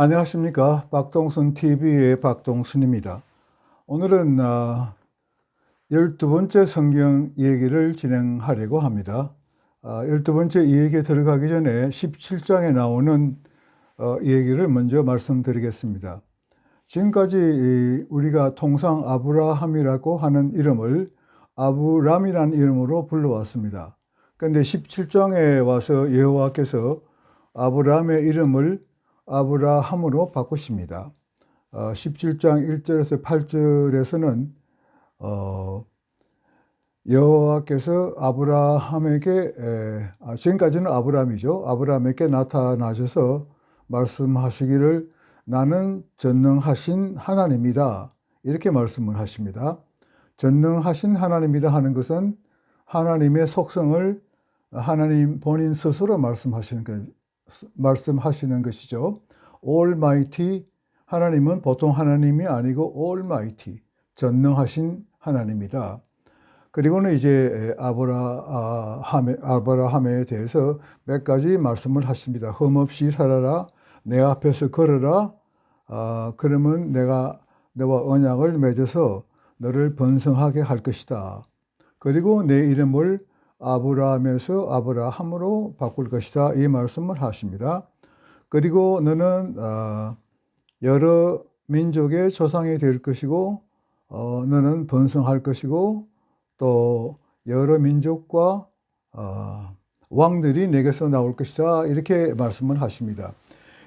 안녕하십니까. 박동순 TV의 박동순입니다. 오늘은 12번째 성경 얘기를 진행하려고 합니다. 12번째 얘기에 들어가기 전에 17장에 나오는 얘기를 먼저 말씀드리겠습니다. 지금까지 우리가 통상 아브라함이라고 하는 이름을 아브람이라는 이름으로 불러왔습니다. 그런데 17장에 와서 여호와께서 아브람의 이름을 아브라함으로 바꾸십니다. 17장 1절에서 8절에서는 여호와께서 아브라함에게 지금까지는 아브람이죠. 아브라함에게 나타나셔서 말씀하시기를 나는 전능하신 하나님이다. 이렇게 말씀을 하십니다. 전능하신 하나님이다 하는 것은 하나님의 속성을 하나님 본인 스스로 말씀하시는 것이죠. Almighty, 하나님은 보통 하나님이 아니고 Almighty, 전능하신 하나님이다. 그리고는 이제 아브라함에 대해서 몇 가지 말씀을 하십니다. 흠없이 살아라, 내 앞에서 걸어라, 그러면 내가 너와 언약을 맺어서 너를 번성하게 할 것이다. 그리고 내 이름을 아브라함에서 아브라함으로 바꿀 것이다. 이 말씀을 하십니다. 그리고 너는 여러 민족의 조상이 될 것이고 너는 번성할 것이고 또 여러 민족과 왕들이 내게서 나올 것이다. 이렇게 말씀을 하십니다.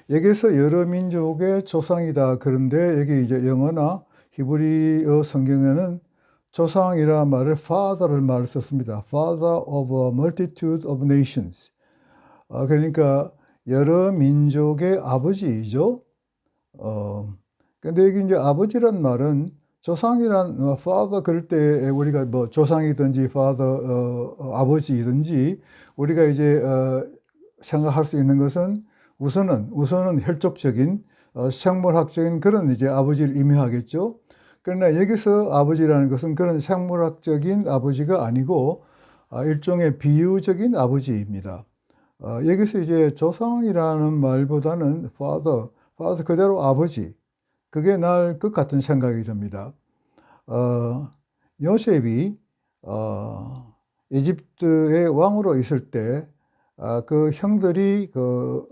여기서 여러 민족의 조상이다. 그런데 여기 이제 영어나 히브리어 성경에는 조상이라 말을 father를 말을 썼습니다. Father of a multitude of nations. 그러니까 여러 민족의 아버지이죠. 근데 여기 이제 아버지란 말은 조상이란 father 그럴 때 우리가 뭐 조상이든지 father 아버지이든지 우리가 이제 생각할 수 있는 것은 우선은 혈족적인 생물학적인 그런 이제 아버지를 의미하겠죠. 그러나 여기서 아버지라는 것은 그런 생물학적인 아버지가 아니고 일종의 비유적인 아버지입니다. 여기서 이제 조상이라는 말보다는 father 그대로 아버지, 그게 나을 것 같은 생각이 듭니다. 요셉이 이집트의 왕으로 있을 때 그 형들이 그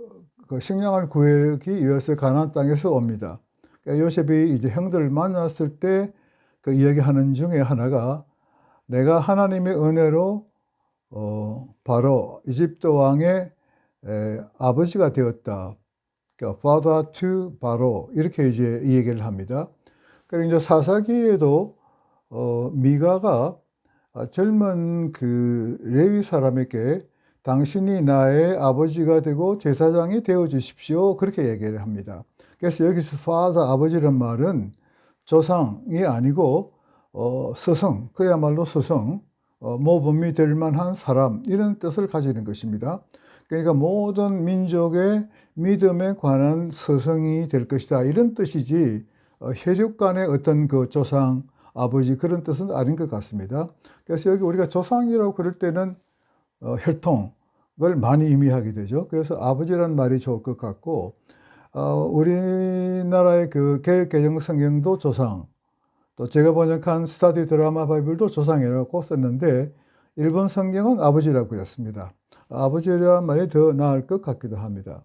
식량을 구하기 위해서 가나안 땅에서 옵니다. 요셉이 이제 형들을 만났을 때 그 이야기하는 중에 하나가 내가 하나님의 은혜로 바로 이집트 왕의 아버지가 되었다. 그러니까 father to 바로 이렇게 이제 이 얘기를 합니다. 그리고 이제 사사기에도 미가가 젊은 그 레위 사람에게 당신이 나의 아버지가 되고 제사장이 되어 주십시오. 그렇게 얘기를 합니다. 그래서 여기서 father 아버지란 말은 조상이 아니고 스승, 그야말로 스승, 모범이 될 만한 사람 이런 뜻을 가지는 것입니다. 그러니까 모든 민족의 믿음에 관한 스승이 될 것이다 이런 뜻이지 혈육 간의 어떤 그 조상, 아버지 그런 뜻은 아닌 것 같습니다. 그래서 여기 우리가 조상이라고 그럴 때는 혈통을 많이 의미하게 되죠. 그래서 아버지란 말이 좋을 것 같고 우리나라의 그 개혁개정 성경도 조상, 또 제가 번역한 스터디 드라마 바이블도 조상이라고 썼는데 일본 성경은 아버지라고 그랬습니다. 아버지라는 말이 더 나을 것 같기도 합니다.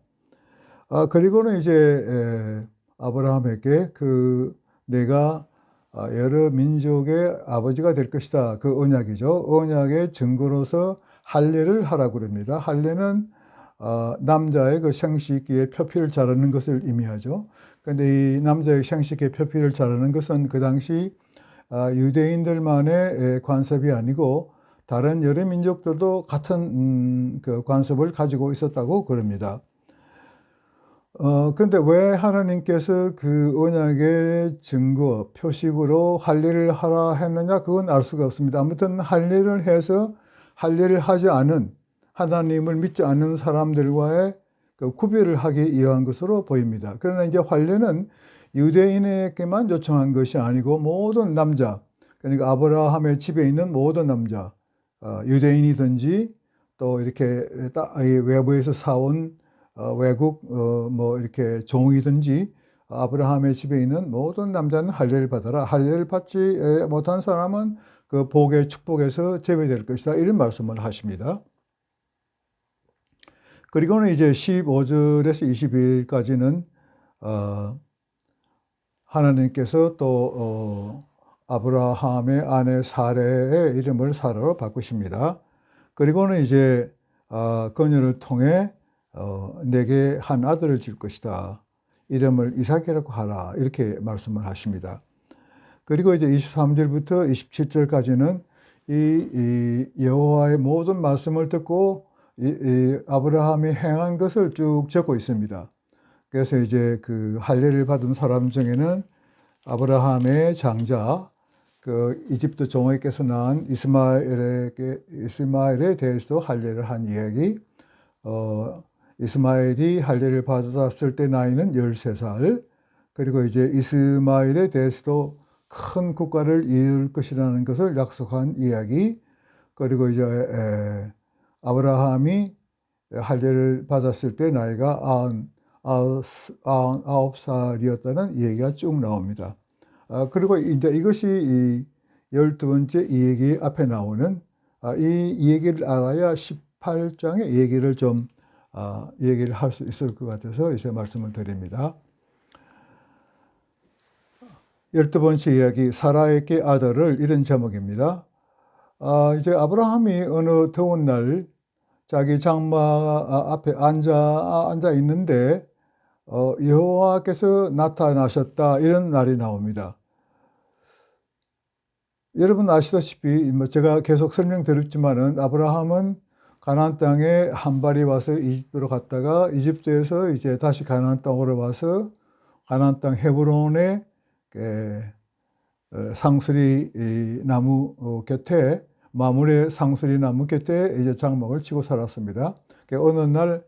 그리고는 이제 아브라함에게 그 내가 여러 민족의 아버지가 될 것이다. 그 언약이죠. 언약의 증거로서 할례를 하라고 그럽니다. 할례는 남자의 그 생식기에 표피를 자르는 것을 의미하죠. 그런데 이 남자의 생식기에 표피를 자르는 것은 그 당시 유대인들만의 관습이 아니고 다른 여러 민족들도 같은 그 관습을 가지고 있었다고 그럽니다. 근데 왜 하나님께서 그 언약의 증거, 표식으로 할례를 하라 했느냐? 그건 알 수가 없습니다. 아무튼 할례를 해서 할례를 하지 않은 하나님을 믿지 않는 사람들과의 그 구별을 하기 위한 것으로 보입니다. 그러나 이제 할례는 유대인에게만 요청한 것이 아니고 모든 남자, 그러니까 아브라함의 집에 있는 모든 남자, 유대인이든지 또 이렇게 외부에서 사온 외국 뭐 이렇게 종이든지 아브라함의 집에 있는 모든 남자는 할례를 받아라. 할례를 받지 못한 사람은 그 복의 축복에서 제외될 것이다. 이런 말씀을 하십니다. 그리고는 이제 15절에서 22절까지는 하나님께서 또 아브라함의 아내 사레의 이름을 사라로 바꾸십니다. 그리고는 이제 그녀를 통해 내게 한 아들을 줄 것이다. 이름을 이삭이라고 하라. 이렇게 말씀을 하십니다. 그리고 이제 23절부터 27절까지는 이 여호와의 모든 말씀을 듣고 이 아브라함이 행한 것을 쭉 적고 있습니다. 그래서 이제 그 할례를 받은 사람 중에는 아브라함의 장자, 그 이집트 종에게서 낳은 이스마엘에 대해서 할례를 한 이야기, 이스마엘이 할례를 받았을 때 나이는 13살, 그리고 이제 이스마엘에 대해서도 큰 국가를 이룰 것이라는 것을 약속한 이야기, 그리고 이제 아브라함이 할례를 받았을 때 나이가 99살이었다는 얘기가 쭉 나옵니다. 그리고 이제 이것이 이 12번째 이 얘기 앞에 나오는 이 얘기를 알아야 18장의 얘기를 좀 얘기를 할 수 있을 것 같아서 이제 말씀을 드립니다. 12번째 이야기, 사라에게 아들을, 이런 제목입니다. 이제 아브라함이 어느 더운 날 자기 장막 앞에 앉아 있는데 여호와께서 나타나셨다, 이런 날이 나옵니다. 여러분 아시다시피 뭐 제가 계속 설명드렸지만은 아브라함은 가나안 땅에 한 발이 와서 이집트로 갔다가 이집트에서 이제 다시 가나안 땅으로 와서 가나안 땅 헤브론에 상수리 나무 곁에, 마물의 상수리 나무 곁에 이제 장막을 치고 살았습니다. 어느 날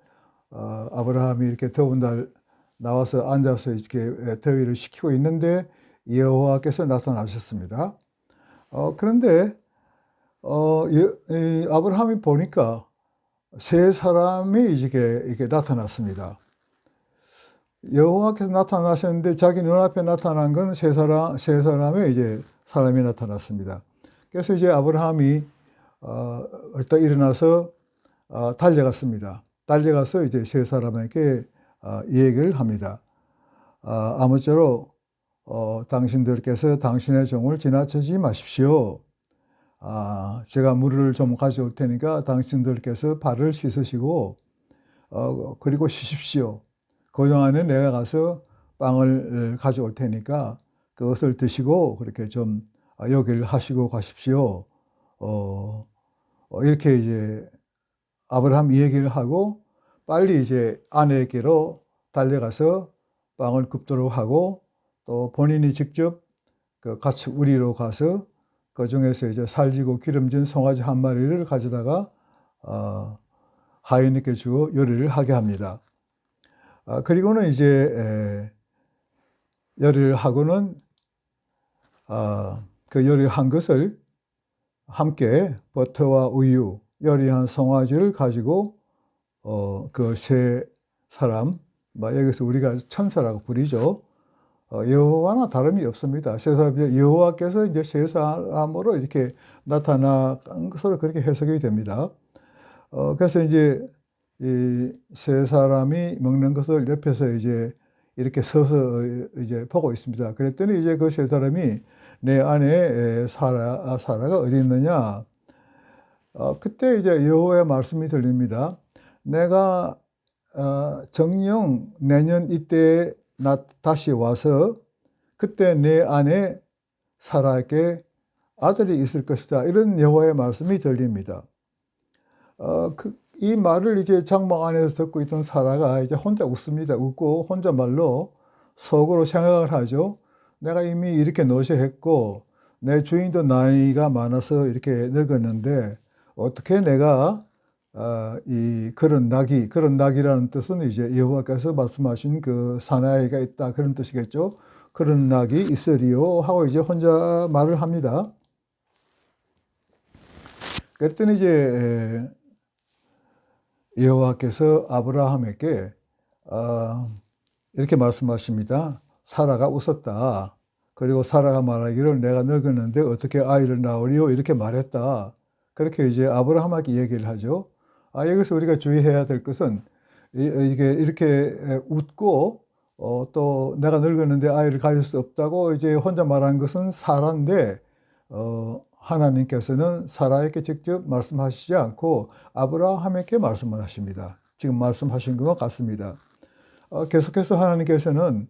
아브라함이 이렇게 더운 날 나와서 앉아서 이렇게 더위를 식히고 있는데 여호와께서 나타나셨습니다. 그런데 아브라함이 보니까 세 사람이 이렇게 나타났습니다. 여호와께서 나타나셨는데 자기 눈앞에 나타난 건 세 사람의 이제 사람이 나타났습니다. 그래서 이제 아브라함이 일단 일어나서 달려갔습니다. 달려가서 이제 세 사람에게 이 얘기를 합니다. 아무쪼록 당신들께서 당신의 종을 지나치지 마십시오. 제가 물을 좀 가져올 테니까 당신들께서 발을 씻으시고 그리고 쉬십시오. 그동안에 내가 가서 빵을 가져올 테니까 그것을 드시고 그렇게 좀 요기를 하시고 가십시오. 이렇게 이제 아브라함 이 얘기를 하고 빨리 이제 아내에게로 달려가서 빵을 굽도록 하고, 또 본인이 직접 그 가축 우리로 가서 그 중에서 이제 살지고 기름진 송아지 한 마리를 가져다가 하인에게 주어 요리를 하게 합니다. 그리고는 이제 요리를 하고는 그 요리한 것을 함께 버터와 우유, 요리한 송아지를 가지고 그 세 사람, 여기서 우리가 천사라고 부르죠. 여호와나 다름이 없습니다. 세 사람, 여호와께서 이제 세 사람으로 이렇게 나타난 것으로 그렇게 해석이 됩니다. 그래서 이제 이 세 사람이 먹는 것을 옆에서 이제 이렇게 서서 이제 보고 있습니다. 그랬더니 이제 그 세 사람이 내 아내 사라가 어디 있느냐? 그때 이제 여호와의 말씀이 들립니다. 내가 정녕 내년 이때 다시 와서 그때 내 아내 사라에게 아들이 있을 것이다. 이런 여호와의 말씀이 들립니다. 이 말을 이제 장막 안에서 듣고 있던 사라가 이제 혼자 웃습니다. 웃고 혼자말로 속으로 생각을 하죠. 내가 이미 이렇게 노쇠했고 내 주인도 나이가 많아서 이렇게 늙었는데 어떻게 내가 그런 낙이라는 뜻은 이제 여호와께서 말씀하신 그 사나이가 있다, 그런 뜻이겠죠. 그런 낙이 있으리요 하고 이제 혼자 말을 합니다. 그랬더니 이제 여호와께서 아브라함에게 이렇게 말씀하십니다. 사라가 웃었다. 그리고 사라가 말하기를 내가 늙었는데 어떻게 아이를 낳으리요? 이렇게 말했다. 그렇게 이제 아브라함에게 얘기를 하죠. 여기서 우리가 주의해야 될 것은 이게 이렇게 웃고 또 내가 늙었는데 아이를 가질 수 없다고 이제 혼자 말한 것은 사라인데 하나님께서는 사라에게 직접 말씀하시지 않고 아브라함에게 말씀을 하십니다. 지금 말씀하신 것과 같습니다. 계속해서 하나님께서는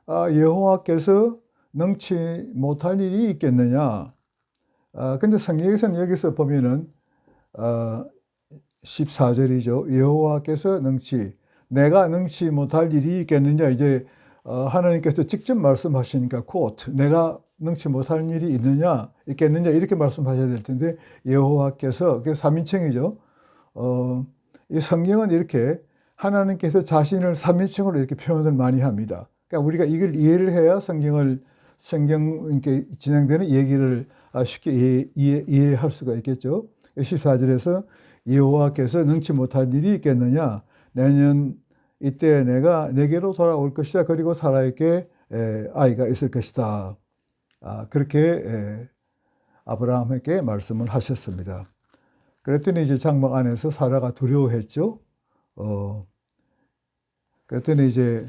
여호와께서 능치 못할 일이 있겠느냐. 근데 성경에서는 여기서 보면은 14절이죠. 여호와께서 내가 능치 못할 일이 있겠느냐. 이제 하나님께서 직접 말씀하시니까 내가 능치 못할 일이 있겠느냐 이렇게 말씀하셔야 될 텐데 여호와께서 그게 3인칭이죠. 이 성경은 이렇게 하나님께서 자신을 3인칭으로 이렇게 표현을 많이 합니다. 그러니까 우리가 이걸 이해를 해야 성경 이렇게 진행되는 얘기를 쉽게 이해할 수가 있겠죠. 14절에서 여호와께서 능치 못할 일이 있겠느냐. 내년 이때 내가 내게로 돌아올 것이다. 그리고 사라에게 아이가 있을 것이다. 그렇게 아브라함에게 말씀을 하셨습니다. 그랬더니 이제 장막 안에서 사라가 두려워했죠. 그랬더니 이제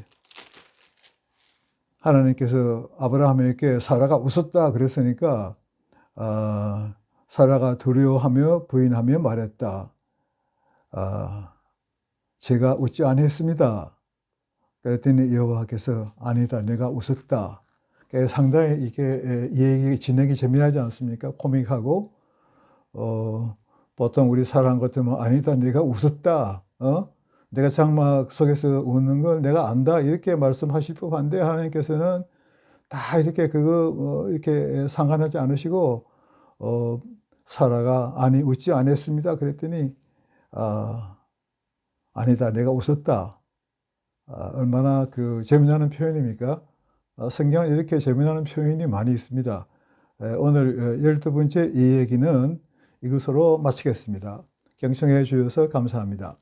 하나님께서 아브라함에게 사라가 웃었다 그랬으니까 사라가 두려워하며 부인하며 말했다. 제가 웃지 아니했습니다. 그랬더니 여호와께서 아니다, 내가 웃었다. 상당히 이게 이 얘기 진행이 재미나지 않습니까? 코믹하고 보통 우리 사람 같으면 아니다, 내가 웃었다. 내가 장막 속에서 웃는 걸 내가 안다 이렇게 말씀하실 법한데 하나님께서는 다 이렇게 이렇게 상관하지 않으시고 사라가 아니 웃지 않았습니다. 그랬더니 아니다, 내가 웃었다. 얼마나 재미나는 표현입니까? 성경은 이렇게 재미나는 표현이 많이 있습니다. 오늘 12번째 이 얘기는 이것으로 마치겠습니다. 경청해 주셔서 감사합니다.